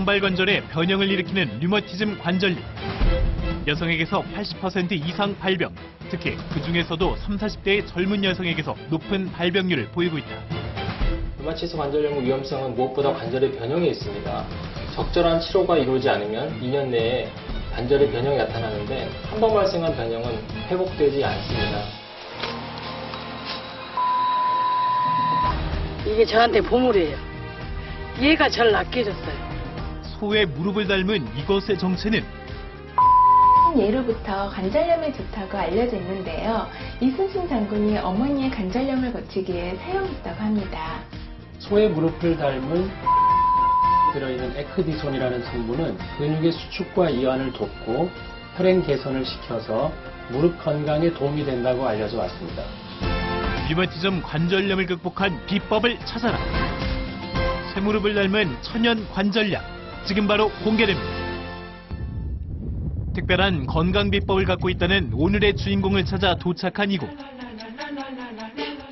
상발 관절에 변형을 일으키는 류머티즘 관절염. 여성에게서 80% 이상 발병, 특히 그중에서도 30, 40대의 젊은 여성에게서 높은 발병률을 보이고 있다. 류마티스 관절염의 위험성은 무엇보다 관절의 변형에 있습니다. 적절한 치료가 이루어지지 않으면 2년 내에 관절의 변형이 나타나는데 한 번 발생한 변형은 회복되지 않습니다. 이게 저한테 보물이에요. 얘가 저를 아껴줬어요. 소의 무릎을 닮은 이것의 정체는 예로부터 관절염에 좋다고 알려져 있는데요. 이순신 장군이 어머니의 관절염을 고치기에 사용했다고 합니다. 소의 무릎을 닮은 들어있는 에크디손이라는 성분은 근육의 수축과 이완을 돕고 혈행 개선을 시켜서 무릎 건강에 도움이 된다고 알려져 왔습니다. 류머티즘 관절염을 극복한 비법을 찾아라. 쇠무릎을 닮은 천연 관절약, 지금 바로 공개됩니다. 특별한 건강 비법을 갖고 있다는 오늘의 주인공을 찾아 도착한 이곳.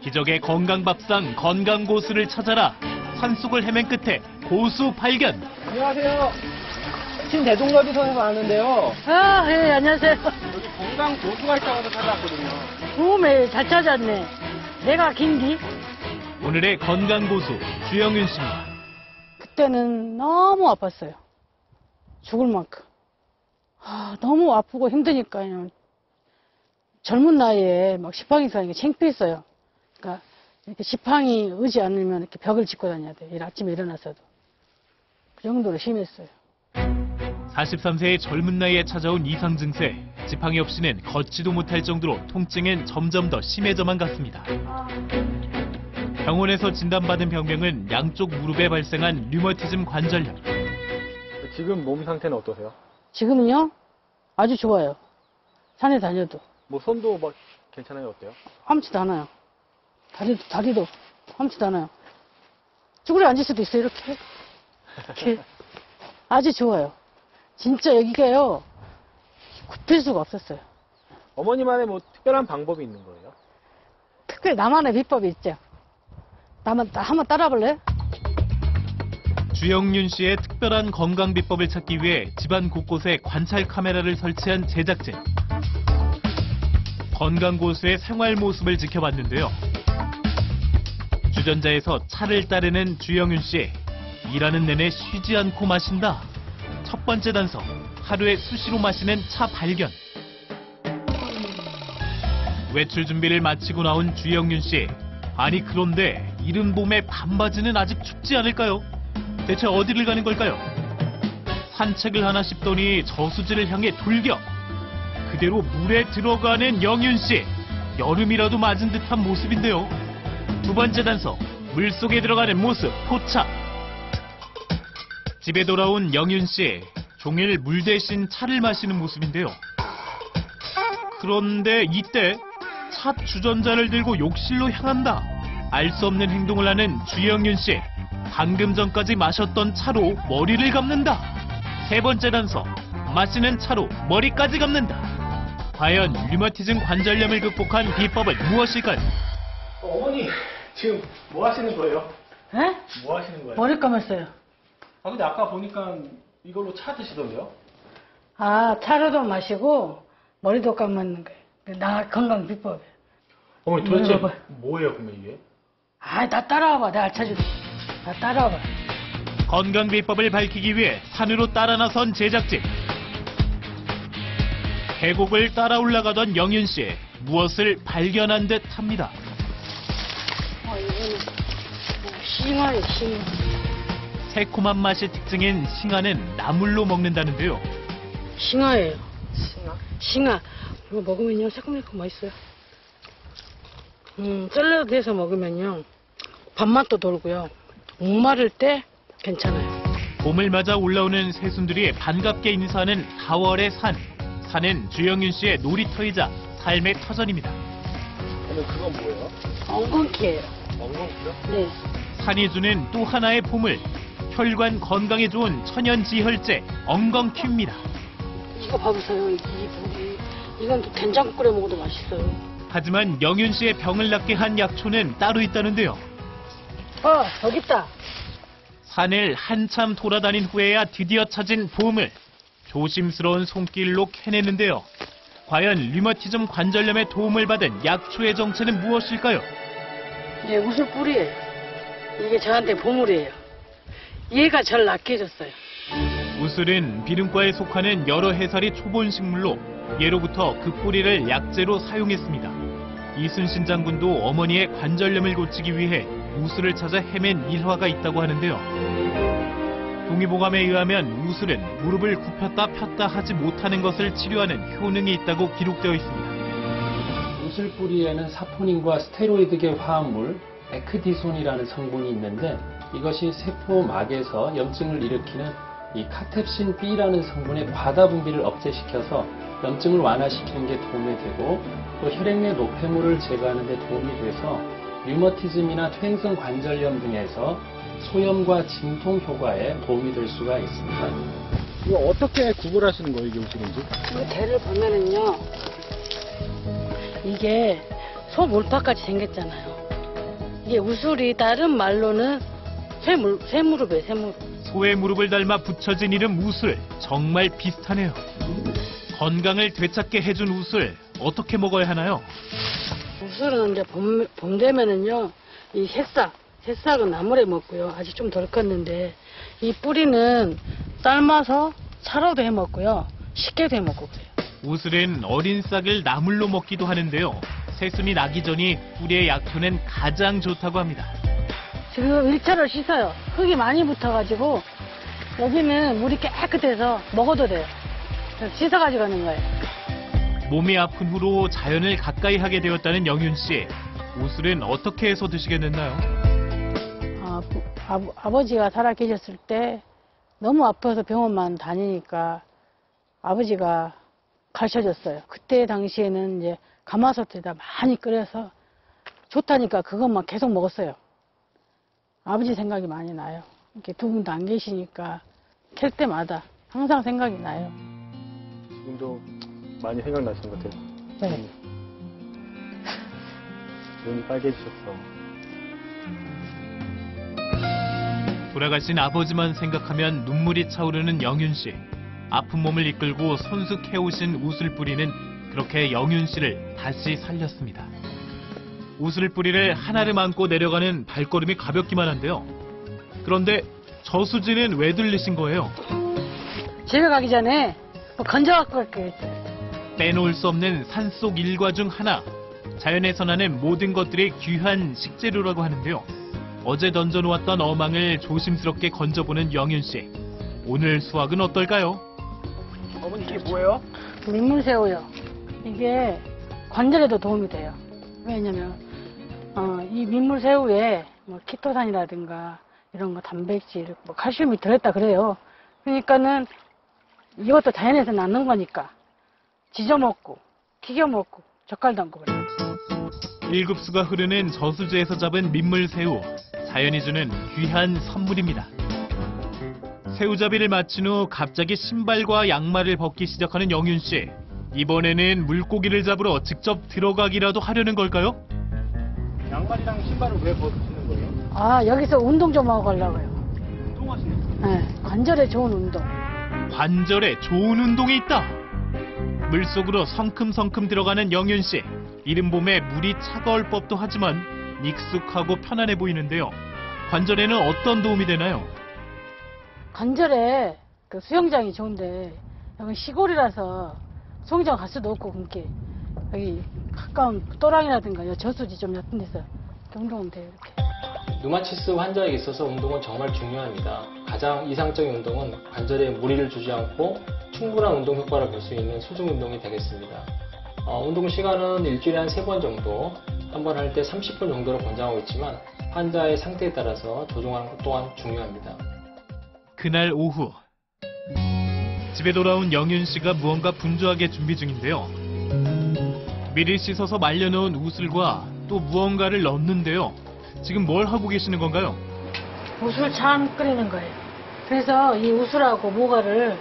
기적의 건강밥상 건강고수를 찾아라. 산속을 헤맨 끝에 고수 발견. 안녕하세요. 신대동너비선에서 왔는데요. 아, 예, 안녕하세요. 여기 건강고수가 있다고 해서 찾아왔거든요. 몸에 잘 찾았네. 내가 긴디? 오늘의 건강고수 주영윤 씨입니다. 그때는 너무 아팠어요. 죽을 만큼. 너무 아프고 힘드니까요. 젊은 나이에 막 지팡이 사는 게 창피했어요. 그러니까 이렇게 지팡이 의지 않으면 이렇게 벽을 짚고 다녀야 돼요. 아침에 일어나서도. 그 정도로 심했어요. 43세의 젊은 나이에 찾아온 이상 증세. 지팡이 없이는 걷지도 못할 정도로 통증은 점점 더 심해져만 갔습니다. 병원에서 진단받은 병명은 양쪽 무릎에 발생한 류머티즘 관절염. 지금 몸 상태는 어떠세요? 지금은요? 아주 좋아요. 산에 다녀도. 뭐 손도 막 괜찮아요? 어때요? 아무렇지도 않아요. 다리도 아무렇지도 않아요. 쭈그려 앉을 수도 있어요, 이렇게. 이렇게. 아주 좋아요. 진짜 여기가요, 굽힐 수가 없었어요. 어머니만의 뭐 특별한 방법이 있는 거예요? 특별히 나만의 비법이 있죠. 한번 따라볼래요? 주영윤 씨의 특별한 건강 비법을 찾기 위해 집안 곳곳에 관찰 카메라를 설치한 제작진. 건강고수의 생활 모습을 지켜봤는데요. 주전자에서 차를 따르는 주영윤 씨. 일하는 내내 쉬지 않고 마신다. 첫 번째 단서, 하루에 수시로 마시는 차 발견. 외출 준비를 마치고 나온 주영윤 씨. 아니 그런데 이른 봄에 반바지는 아직 춥지 않을까요? 대체 어디를 가는 걸까요? 산책을 하나 싶더니 저수지를 향해 돌격. 그대로 물에 들어가는 영윤 씨. 여름이라도 맞은 듯한 모습인데요. 두 번째 단서, 물속에 들어가는 모습 포착. 집에 돌아온 영윤 씨. 종일 물 대신 차를 마시는 모습인데요. 그런데 이때 차 주전자를 들고 욕실로 향한다. 알 수 없는 행동을 하는 주영윤 씨. 방금 전까지 마셨던 차로 머리를 감는다. 세 번째 단서, 마시는 차로 머리까지 감는다. 과연 류머티즘 관절염을 극복한 비법은 무엇일까요? 어머니 지금 뭐 하시는 거예요? 에? 뭐 하시는 거예요? 머리 감았어요. 근데 아까 보니까 이걸로 차 드시던데요? 차로도 마시고 머리도 감는 거예요. 나 건강 비법이에요. 어머니 도대체 봐봐. 뭐예요 그러면 이게? 나 따라와봐. 내가 알려줄게. 나 따라와봐. 건강 비법을 밝히기 위해 산으로 따라 나선 제작진. 계곡을 따라 올라가던 영윤 씨. 무엇을 발견한 듯 합니다. 이거는 싱어예요, 싱어. 새콤한 맛이 특징인 싱아는 나물로 먹는다는데요. 싱어예요. 싱어. 이거 먹으면요, 새콤새콤 맛있어요. 샐러드 해서 먹으면요, 밥맛도 돌고요. 목마를 때 괜찮아요. 봄을 맞아 올라오는 새순들이 반갑게 인사하는 4월의 산. 산은 주영윤 씨의 놀이터이자 삶의 터전입니다. 그러면 그건 뭐예요? 엉겅퀴예요. 엉겅퀴요? 네. 산이 주는 또 하나의 보물. 혈관 건강에 좋은 천연지혈제 엉겅퀴입니다. 이거 봐보세요. 이건 또 된장 끓여 먹어도 맛있어요. 하지만 영윤 씨의 병을 낫게 한 약초는 따로 있다는데요. 저기 있다. 산을 한참 돌아다닌 후에야 드디어 찾은 보물. 조심스러운 손길로 캐내는데요. 과연 류마티즘 관절염에 도움을 받은 약초의 정체는 무엇일까요? 이게 우슬 뿌리예요. 이게 저한테 보물이에요. 얘가 절 낫게 해줬어요. 우슬은 비름과에 속하는 여러 해살이 초본 식물로 예로부터 그 뿌리를 약재로 사용했습니다. 이순신 장군도 어머니의 관절염을 고치기 위해 우슬을 찾아 헤맨 일화가 있다고 하는데요. 동의보감에 의하면 우슬은 무릎을 굽혔다 폈다 하지 못하는 것을 치료하는 효능이 있다고 기록되어 있습니다. 우슬 뿌리에는 사포닌과 스테로이드계 화합물 에크디손이라는 성분이 있는데 이것이 세포막에서 염증을 일으키는 이 카텝신 B라는 성분의 과다 분비를 억제시켜서 염증을 완화시키는 게 도움이 되고 또 혈액 내 노폐물을 제거하는 데 도움이 돼서 류머티즘이나 퇴행성 관절염 등에서 소염과 진통 효과에 도움이 될 수가 있습니다. 이거 어떻게 구분하시는 거예요, 이게 우슬인지? 이 대를 보면은요, 이게 소 몰파같이 생겼잖아요. 이게 우슬이 다른 말로는 쇠무릎이에요, 쇠무릎. 소의 무릎을 닮아 붙여진 이름 우슬. 정말 비슷하네요. 건강을 되찾게 해준 우슬. 어떻게 먹어야 하나요? 우슬은 이제 봄 되면은요, 이 새싹은 나물에 먹고요. 아직 좀 덜 컸는데, 이 뿌리는 삶아서 차로도 해 먹고요. 식게도 해 먹고 그래요. 우슬은 어린 싹을 나물로 먹기도 하는데요. 새순이 나기 전이 뿌리의 약효는 가장 좋다고 합니다. 지금 1차로 씻어요. 흙이 많이 붙어가지고, 여기는 물이 깨끗해서 먹어도 돼요. 그래서 씻어가지고 가는 거예요. 몸이 아픈 후로 자연을 가까이 하게 되었다는 영윤 씨. 우슬은 어떻게 해서 드시게 됐나요? 아버지가 살아 계셨을 때 너무 아파서 병원만 다니니까 아버지가 가르쳐줬어요. 그때 당시에는 이제 가마솥에다 많이 끓여서 좋다니까 그것만 계속 먹었어요. 아버지 생각이 많이 나요. 이렇게 두 분도 안 계시니까 캘 때마다 항상 생각이 나요. 지금도 많이 생각나시는 것 같아요. 네. 눈이 빨개지셨어. 돌아가신 아버지만 생각하면 눈물이 차오르는 영윤 씨. 아픈 몸을 이끌고 손수 캐오신 우슬 뿌리는 그렇게 영윤 씨를 다시 살렸습니다. 우슬 뿌리를 하나를 안고 내려가는 발걸음이 가볍기만 한데요. 그런데 저수지는 왜 들리신 거예요? 집에 가기 전에 뭐 건져갖고 갈게요. 빼놓을 수 없는 산속 일과 중 하나. 자연에서 나는 모든 것들이 귀한 식재료라고 하는데요. 어제 던져놓았던 어망을 조심스럽게 건져보는 영윤 씨. 오늘 수확은 어떨까요? 어머니 이게 뭐예요? 민물새우요. 이게 관절에도 도움이 돼요. 왜냐면 이 민물새우에 뭐 키토산이라든가 이런 거 단백질, 뭐 칼슘이 들어있다 그래요. 그러니까는 이것도 자연에서 낳는 거니까 지져 먹고 튀겨 먹고 젓갈 담고 그래요. 일급수가 흐르는 저수지에서 잡은 민물새우. 자연이 주는 귀한 선물입니다. 새우잡이를 마친 후 갑자기 신발과 양말을 벗기 시작하는 영윤 씨. 이번에는 물고기를 잡으러 직접 들어가기라도 하려는 걸까요? 양말이랑 신발을 왜 벗으시는 거예요? 여기서 운동 좀 하고 가려고요. 운동하시는 거예요? 네, 관절에 좋은 운동. 관절에 좋은 운동이 있다. 물속으로 성큼성큼 들어가는 영윤 씨. 이른 봄에 물이 차가울 법도 하지만 익숙하고 편안해 보이는데요. 관절에는 어떤 도움이 되나요? 관절에 그 수영장이 좋은데 여기 시골이라서 수영장 갈 수도 없고 그렇게 여기 가까운 또랑이라든가 저수지 좀 얕은 데서 이렇게 운동하면 돼요. 이렇게. 류마티스 환자에게 있어서 운동은 정말 중요합니다. 가장 이상적인 운동은 관절에 무리를 주지 않고 충분한 운동 효과를 볼 수 있는 수중 운동이 되겠습니다. 운동 시간은 일주일에 한 3번 정도, 한 번 할 때 30분 정도로 권장하고 있지만 환자의 상태에 따라서 조정하는 것 또한 중요합니다. 그날 오후 집에 돌아온 영윤 씨가 무언가 분주하게 준비 중인데요. 미리 씻어서 말려놓은 우슬과 또 무언가를 넣는데요. 지금 뭘 하고 계시는 건가요? 우슬 찬 끓이는 거예요. 그래서 이 우슬하고 모가를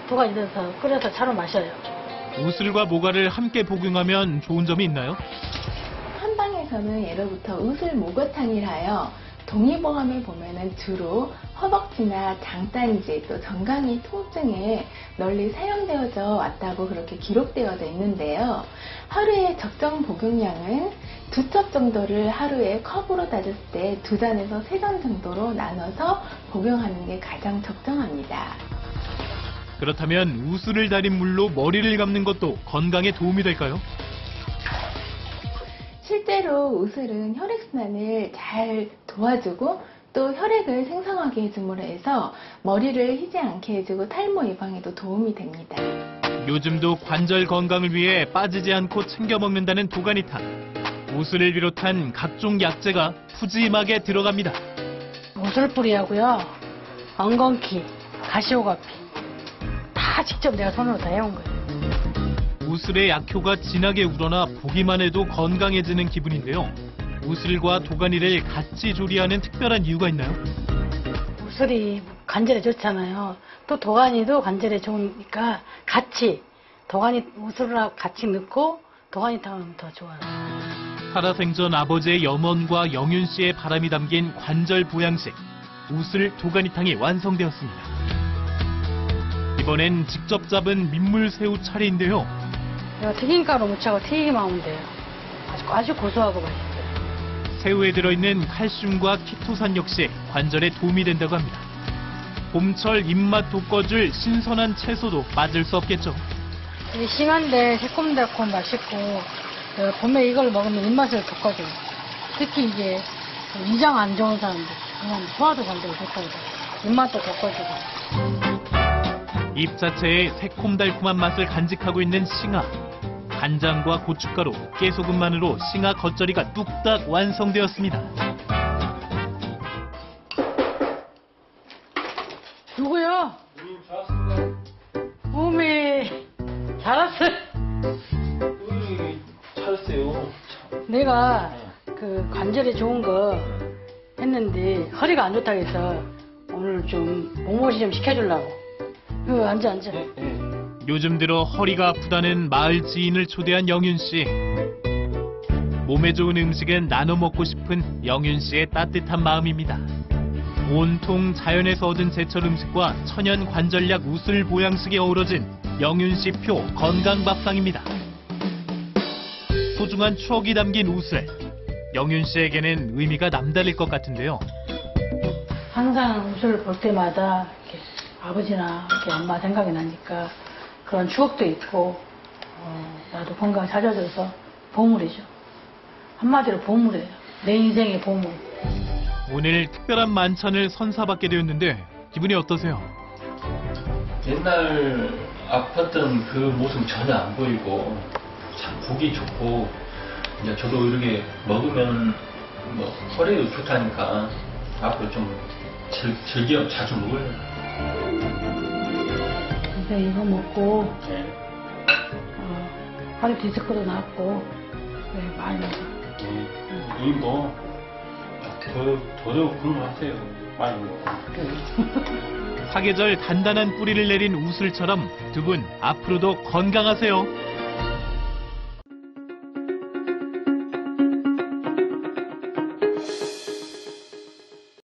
두 가지 넣어서 끓여서 차로 마셔요. 우슬과 모가를 함께 복용하면 좋은 점이 있나요? 한방에서는 예로부터 우슬 목욕탕이라요. 동의보감을 보면은 주로 허벅지나 장단지 또 정강이 통증에 널리 사용되어져 왔다고 그렇게 기록되어져 있는데요. 하루에 적정 복용량은 2첩 정도를 하루에 컵으로 따졌을 때 2잔에서 3잔 정도로 나눠서 복용하는 게 가장 적정합니다. 그렇다면 우슬을 달인 물로 머리를 감는 것도 건강에 도움이 될까요? 실제로 우슬은 혈액순환을 잘 도와주고 또 혈액을 생성하게 해줌으로 해서 머리를 휘지 않게 해주고 탈모 예방에도 도움이 됩니다. 요즘도 관절 건강을 위해 빠지지 않고 챙겨 먹는다는 도가니탕. 우슬을 비롯한 각종 약재가 푸짐하게 들어갑니다. 우슬뿌리하고요, 엉겅퀴, 가시오가피 다 직접 내가 손으로 다 해온 거예요. 우슬의 약효가 진하게 우러나 보기만 해도 건강해지는 기분인데요. 우슬과 도가니를 같이 조리하는 특별한 이유가 있나요? 우슬이 관절에 좋잖아요. 또 도가니도 관절에 좋으니까 같이 도가니 우슬하고 같이 넣고 도가니탕 하면 더 좋아요. 살아생전 아버지의 염원과 영윤 씨의 바람이 담긴 관절 보양식 우슬 도가니탕이 완성되었습니다. 이번엔 직접 잡은 민물새우 차례인데요. 이거 튀김가루 묻혀서 튀김 하면 돼요. 아주 고소하고 맛있어요. 새우에 들어있는 칼슘과 키토산 역시 관절에 도움이 된다고 합니다. 봄철 입맛 돋궈줄 신선한 채소도 빠질 수 없겠죠. 이게 심한데 새콤달콤 맛있고 봄에 이걸 먹으면 입맛을 돋궈줘요. 특히 이제 위장 안 좋은 사람들 그냥 소화도 잘 되고 좋다고 입맛도 돋궈주고. 잎 자체의 새콤달콤한 맛을 간직하고 있는 싱아. 간장과 고춧가루, 깨소금만으로 싱아 겉절이가 뚝딱 완성되었습니다. 누구요? 누님 좋았습니다. 어메 잘 왔어요. 누님이 찾았어요. 내가 그 관절에 좋은 거 했는데 허리가 안 좋다고 해서 오늘 좀 몸보신 좀 시켜주려고. 앉아. 요즘 들어 허리가 아프다는 마을 지인을 초대한 영윤 씨. 몸에 좋은 음식은 나눠 먹고 싶은 영윤 씨의 따뜻한 마음입니다. 온통 자연에서 얻은 제철 음식과 천연 관절약 우슬 보양식이 어우러진 영윤 씨표 건강 밥상입니다. 소중한 추억이 담긴 우슬. 영윤 씨에게는 의미가 남다를 것 같은데요. 항상 우슬을 볼 때마다 이렇게 아버지나 이렇게 엄마 생각이 나니까 그런 추억도 있고 나도 건강 찾아줘서 보물이죠. 한마디로 보물이에요. 내 인생의 보물. 오늘 특별한 만찬을 선사받게 되었는데 기분이 어떠세요? 옛날 아팠던 그 모습 전혀 안 보이고 참 보기 좋고 이제 저도 이렇게 먹으면 뭐 허리도 좋다니까 앞으로 좀 즐겨 자주 먹어요. 근데 이거 먹고 네. 허리 디스크도 났고 많이 먹어. 누님도 더더욱 건강하세요. 많이 먹고. 사계절 단단한 뿌리를 내린 우슬처럼 두 분 앞으로도 건강하세요.